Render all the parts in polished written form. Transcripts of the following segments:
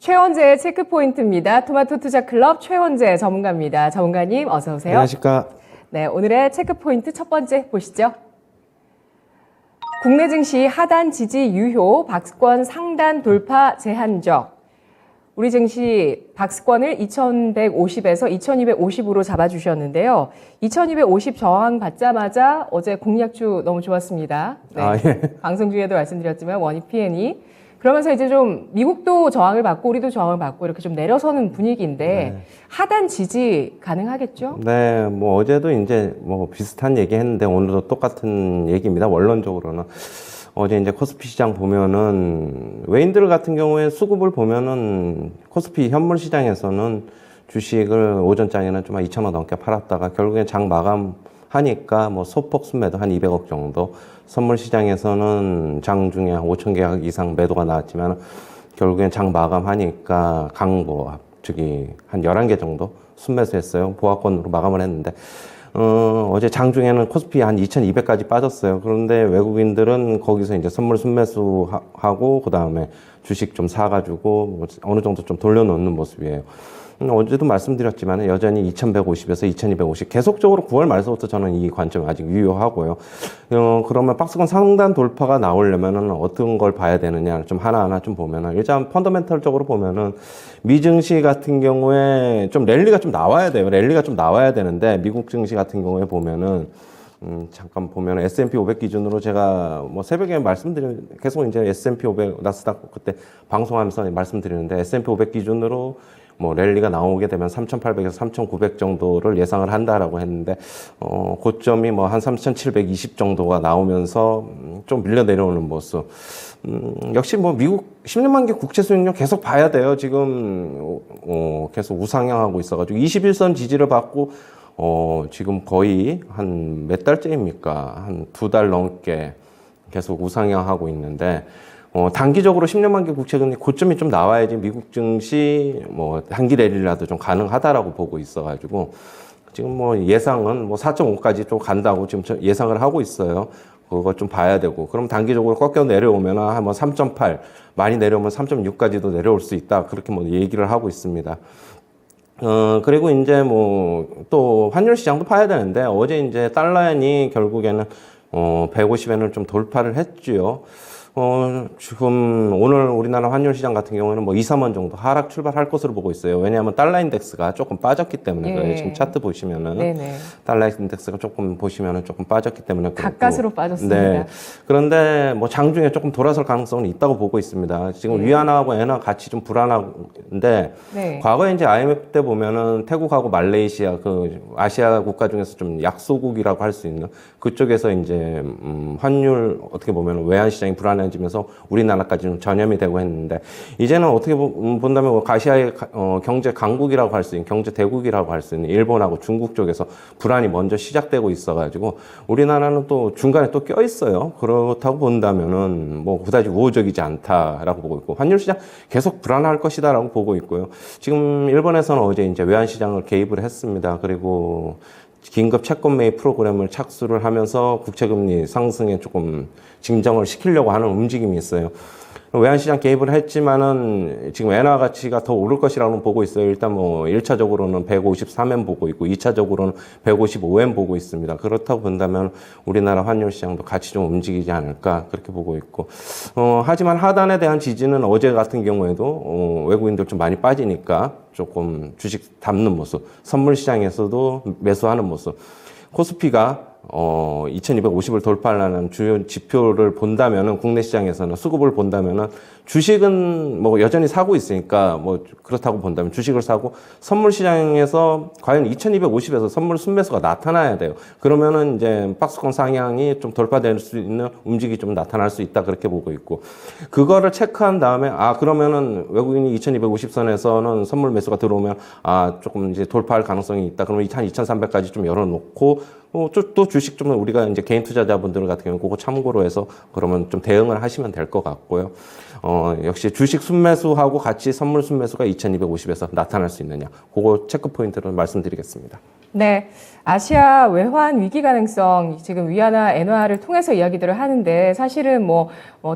최원재의 체크포인트입니다. 토마토 투자 클럽 최원재 전문가입니다. 전문가님 어서 오세요. 안녕하십니까. 네, 오늘의 체크포인트 첫 번째 보시죠. 국내 증시 하단 지지 유효, 박스권 상단 돌파 제한적. 우리 증시 박스권을 2150에서 2250으로 잡아주셨는데요. 2250 저항 받자마자 어제 공략주 너무 좋았습니다. 네. 예. 방송 중에도 말씀드렸지만 원익 P&E. 그러면서 이제 좀 미국도 저항을 받고 우리도 저항을 받고 이렇게 좀 내려서는 분위기인데 네. 하단 지지 가능하겠죠? 네, 뭐 어제도 이제 뭐 비슷한 얘기 했는데 오늘도 똑같은 얘기입니다. 원론적으로는. 어제 이제 코스피 시장 보면은 외인들 같은 경우에 수급을 보면은 코스피 현물 시장에서는 주식을 오전장에는 좀 한 2,000원 넘게 팔았다가 결국엔 장 마감하니까 뭐 소폭 순매도 한 200억 정도, 선물 시장에서는 장 중에 한 5,000개 이상 매도가 나왔지만 결국엔 장 마감하니까 강보 저기 한 11개 정도 순매수했어요. 보합권으로 마감을 했는데 어제 장중에는 코스피 한 2,200까지 빠졌어요. 그런데 외국인들은 거기서 이제 선물 순매수하고 그 다음에 주식 좀 사가지고 어느 정도 좀 돌려놓는 모습이에요. 어제도 말씀드렸지만 여전히 2,150에서 2,250 계속적으로 9월 말서부터 저는 이 관점이 아직 유효하고요. 그러면 박스권 상단 돌파가 나오려면은 어떤 걸 봐야 되느냐 좀 하나하나 좀 보면은 일단 펀더멘털적으로 보면은 미증시 같은 경우에 좀 랠리가 좀 나와야 돼요. 랠리가 좀 나와야 되는데 미국 증시 같은 경우에 보면은 잠깐 보면 S&P 500 기준으로 제가 뭐 새벽에 계속 이제 S&P 500 나스닥 그때 방송하면서 말씀드리는데 S&P 500 기준으로 뭐 랠리가 나오게 되면 3,800에서 3,900 정도를 예상을 한다라고 했는데 고점이 뭐 한 3,720 정도가 나오면서 좀 밀려 내려오는 모습. 역시 뭐 미국 10년만기 국채 수익률 계속 봐야 돼요. 지금 계속 우상향하고 있어가지고 21선 지지를 받고 지금 거의 한 몇 달째입니까? 한 2달 넘게 계속 우상향하고 있는데 단기적으로 10년 만기 국채금리 고점이 좀 나와야지 미국 증시 뭐 단기 랠리라도 좀 가능하다라고 보고 있어가지고 지금 뭐 예상은 뭐 4.5까지 좀 간다고 지금 예상을 하고 있어요. 그거 좀 봐야 되고 그럼 단기적으로 꺾여 내려오면 한 3.8 많이 내려오면 3.6까지도 내려올 수 있다 그렇게 뭐 얘기를 하고 있습니다. 그리고 이제 뭐 또 환율 시장도 봐야 되는데 어제 이제 달러엔이 결국에는 150엔을 좀 돌파를 했지요. 지금 오늘 우리나라 환율 시장 같은 경우에는 뭐 2, 3원 정도 하락 출발할 것으로 보고 있어요. 왜냐하면 달러 인덱스가 조금 빠졌기 때문에 예. 그래요. 지금 차트 보시면은 네네. 달러 인덱스가 조금 보시면은 조금 빠졌기 때문에 그렇고. 가까스로 빠졌습니다. 네. 그런데 뭐 장중에 조금 돌아설 가능성은 있다고 보고 있습니다. 지금 네. 위안화하고 엔화 같이 좀 불안한데 네. 과거에 이제 IMF 때 보면은 태국하고 말레이시아 그 아시아 국가 중에서 좀 약소국이라고 할 수 있는 그쪽에서 이제 환율 어떻게 보면 외환 시장이 불안해지면서 우리나라까지 좀 전염이 되고 했는데 이제는 어떻게 본다면 아시아의 경제 강국이라고 할 수 있는 경제 대국이라고 할 수 있는 일본하고 중국 쪽에서 불안이 먼저 시작되고 있어가지고 우리나라는 또 중간에 또 껴 있어요. 그렇다고 본다면은 뭐 그다지 우호적이지 않다라고 보고 있고 환율 시장 계속 불안할 것이다라고 보고 있고요. 지금 일본에서는 어제 이제 외환 시장을 개입을 했습니다. 그리고 긴급 채권 매입 프로그램을 착수를 하면서 국채금리 상승에 조금 진정을 시키려고 하는 움직임이 있어요. 외환시장 개입을 했지만은 지금 엔화 가치가 더 오를 것이라고 보고 있어요. 일단 뭐 1차적으로는 153엔 보고 있고 2차적으로는 155엔 보고 있습니다. 그렇다고 본다면 우리나라 환율 시장도 같이 좀 움직이지 않을까 그렇게 보고 있고 하지만 하단에 대한 지지는 어제 같은 경우에도 외국인들 좀 많이 빠지니까 조금 주식 담는 모습, 선물 시장에서도 매수하는 모습. 코스피가 2250을 돌파하려는 주요 지표를 본다면은 국내 시장에서는 수급을 본다면은 주식은 뭐 여전히 사고 있으니까 뭐 그렇다고 본다면 주식을 사고 선물 시장에서 과연 2250에서 선물 순매수가 나타나야 돼요. 그러면은 이제 박스권 상향이 좀 돌파될 수 있는 움직임이 좀 나타날 수 있다 그렇게 보고 있고 그거를 체크한 다음에 그러면은 외국인이 2250선에서는 선물 매수가 들어오면 조금 이제 돌파할 가능성이 있다. 그러면 한 2300까지 좀 열어놓고 또 주식 좀 우리가 이제 개인 투자자분들 같은 경우는 그거 참고로 해서 그러면 좀 대응을 하시면 될 것 같고요. 역시 주식 순매수하고 같이 선물 순매수가 2250에서 나타날 수 있느냐. 그거 체크 포인트로 말씀드리겠습니다. 네. 아시아 외환 위기 가능성 지금 위안화, 엔화를 통해서 이야기들을 하는데 사실은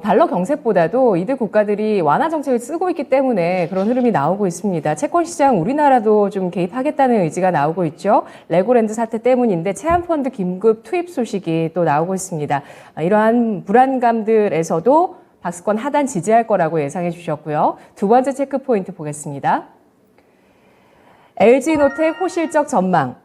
달러 경색보다도 이들 국가들이 완화 정책을 쓰고 있기 때문에 그런 흐름이 나오고 있습니다. 채권 시장 우리나라도 좀 개입하겠다는 의지가 나오고 있죠. 레고랜드 사태 때문인데 체안펀드 긴급 투입 소식이 또 나오고 있습니다. 이러한 불안감들에서도 박스권 하단 지지할 거라고 예상해 주셨고요. 두 번째 체크 포인트 보겠습니다. LG노텍 호실적 전망.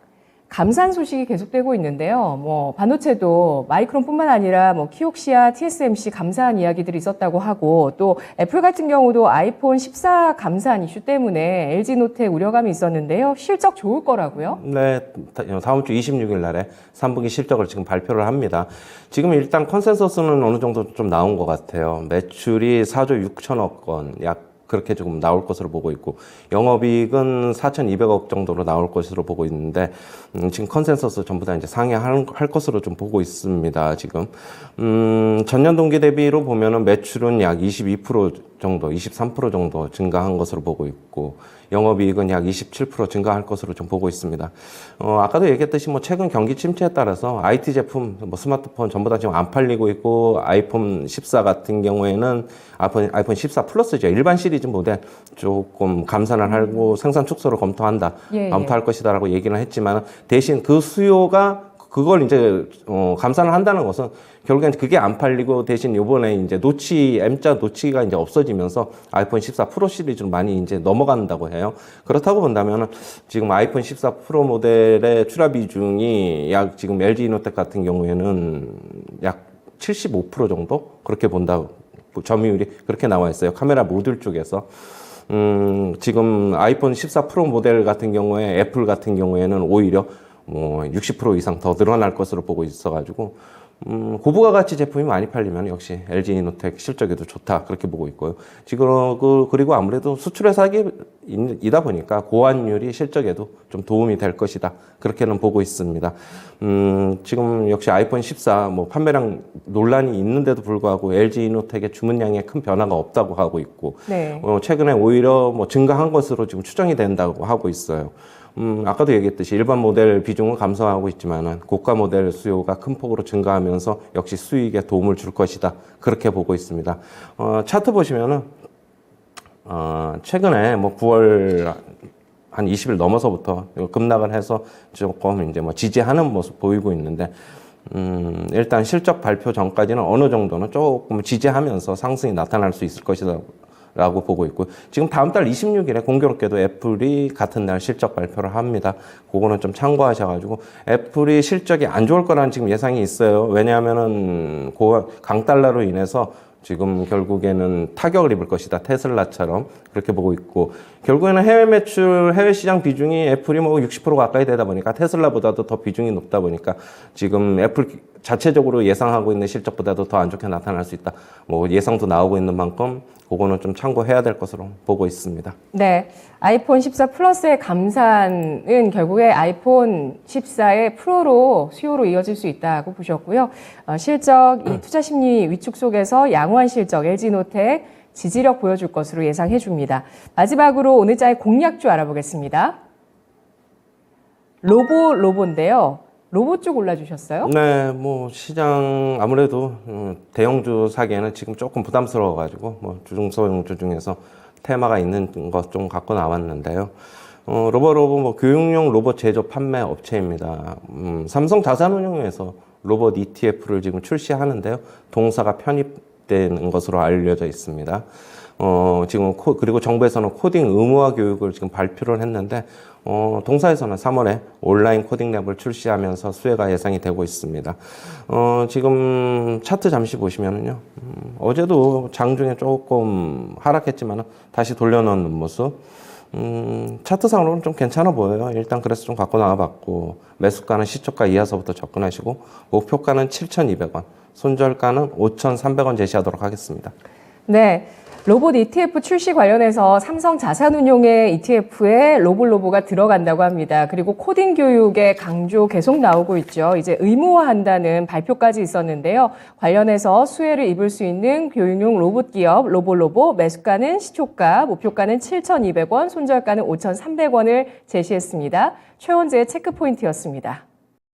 감산 소식이 계속되고 있는데요. 반도체도 마이크론뿐만 아니라 키옥시아, TSMC 감산 이야기들이 있었다고 하고 또 애플 같은 경우도 아이폰 14 감산 이슈 때문에 LG노텍 우려감이 있었는데요. 실적 좋을 거라고요? 네, 다음 주 26일 날에 3분기 실적을 지금 발표를 합니다. 지금 일단 컨센서스는 어느 정도 좀 나온 것 같아요. 매출이 4조 6천억 원, 약 그렇게 조금 나올 것으로 보고 있고 영업이익은 4,200억 정도로 나올 것으로 보고 있는데 지금 컨센서스 전부 다 이제 상회할 것으로 좀 보고 있습니다. 지금 전년 동기 대비로 보면은 매출은 약 22% 정도, 23% 정도 증가한 것으로 보고 있고 영업이익은 약 27% 증가할 것으로 좀 보고 있습니다. 아까도 얘기했듯이 최근 경기 침체에 따라서 IT 제품, 스마트폰 전부 다 지금 안 팔리고 있고 아이폰 14 같은 경우에는 아이폰 14 플러스죠. 일반 시리즈 모델 조금 감산을 하고 생산 축소를 검토한다. 검토할 것이다라고 얘기는 했지만 대신 그 수요가 그걸 이제 감산을 한다는 것은 결국엔 그게 안 팔리고 대신 요번에 이제 M자 노치가 이제 없어지면서 아이폰 14 프로 시리즈로 많이 이제 넘어간다고 해요. 그렇다고 본다면은 지금 아이폰 14 프로 모델의 출하 비중이 약 지금 LG이노텍 같은 경우에는 약 75% 정도 그렇게 본다고 점유율이 그렇게 나와 있어요. 카메라 모듈 쪽에서. 지금 아이폰 14 프로 모델 같은 경우에 애플 같은 경우에는 오히려 60% 이상 더 늘어날 것으로 보고 있어가지고 고부가 가치 제품이 많이 팔리면 역시 LG이노텍 실적에도 좋다 그렇게 보고 있고요. 지금 그리고 아무래도 수출 회사이다 보니까 고환율이 실적에도 좀 도움이 될 것이다 그렇게는 보고 있습니다. 지금 역시 아이폰 14 판매량 논란이 있는데도 불구하고 LG이노텍의 주문량에 큰 변화가 없다고 하고 있고 네. 최근에 오히려 증가한 것으로 지금 추정이 된다고 하고 있어요. 아까도 얘기했듯이 일반 모델 비중은 감소하고 있지만은 고가 모델 수요가 큰 폭으로 증가하면서 역시 수익에 도움을 줄 것이다. 그렇게 보고 있습니다. 차트 보시면은, 최근에 9월 한 20일 넘어서부터 급락을 해서 조금 이제 지지하는 모습 보이고 있는데, 일단 실적 발표 전까지는 어느 정도는 조금 지지하면서 상승이 나타날 수 있을 것이다. 라고 보고 있고 지금 다음 달 26일에 공교롭게도 애플이 같은 날 실적 발표를 합니다. 그거는 좀 참고하셔가지고 애플이 실적이 안 좋을 거라는 지금 예상이 있어요. 왜냐하면은 강달러로 인해서 지금 결국에는 타격을 입을 것이다. 테슬라처럼 그렇게 보고 있고 결국에는 해외 매출, 해외 시장 비중이 애플이 60% 가까이 되다 보니까 테슬라보다도 더 비중이 높다 보니까 지금 애플 자체적으로 예상하고 있는 실적보다도 더 안 좋게 나타날 수 있다. 예상도 나오고 있는 만큼 그거는 좀 참고해야 될 것으로 보고 있습니다. 네. 아이폰 14 플러스의 감산은 결국에 아이폰 14의 프로로 수요로 이어질 수 있다고 보셨고요. 실적, 이 투자 심리 위축 속에서 양호한 실적, LG노텍 지지력 보여줄 것으로 예상해 줍니다. 마지막으로 오늘자의 공략주 알아보겠습니다. 로보인데요. 로봇 쪽 올라주셨어요? 네, 시장 아무래도 대형주 사기에는 지금 조금 부담스러워가지고 중소형주 중에서 테마가 있는 것 좀 갖고 나왔는데요. 로보 교육용 로봇 제조 판매 업체입니다. 삼성 자산운용에서 로봇 ETF를 지금 출시하는데요. 동사가 편입된 것으로 알려져 있습니다. 지금 그리고 정부에서는 코딩 의무화 교육을 지금 발표를 했는데 동사에서는 3월에 온라인 코딩 랩을 출시하면서 수혜가 예상이 되고 있습니다. 지금 차트 잠시 보시면은요. 어제도 장중에 조금 하락했지만 다시 돌려놓는 모습. 차트상으로는 좀 괜찮아 보여요. 일단 그래서 좀 갖고 나와봤고 매수가는 시초가 이하서부터 접근하시고 목표가는 7,200원, 손절가는 5,300원 제시하도록 하겠습니다. 네. 로봇 ETF 출시 관련해서 삼성 자산운용의 ETF에 로봇로보가 들어간다고 합니다. 그리고 코딩 교육의 강조 계속 나오고 있죠. 이제 의무화한다는 발표까지 있었는데요. 관련해서 수혜를 입을 수 있는 교육용 로봇 기업 로봇로보 매수가는 시초가, 목표가는 7,200원, 손절가는 5,300원을 제시했습니다. 최원재의 체크포인트였습니다.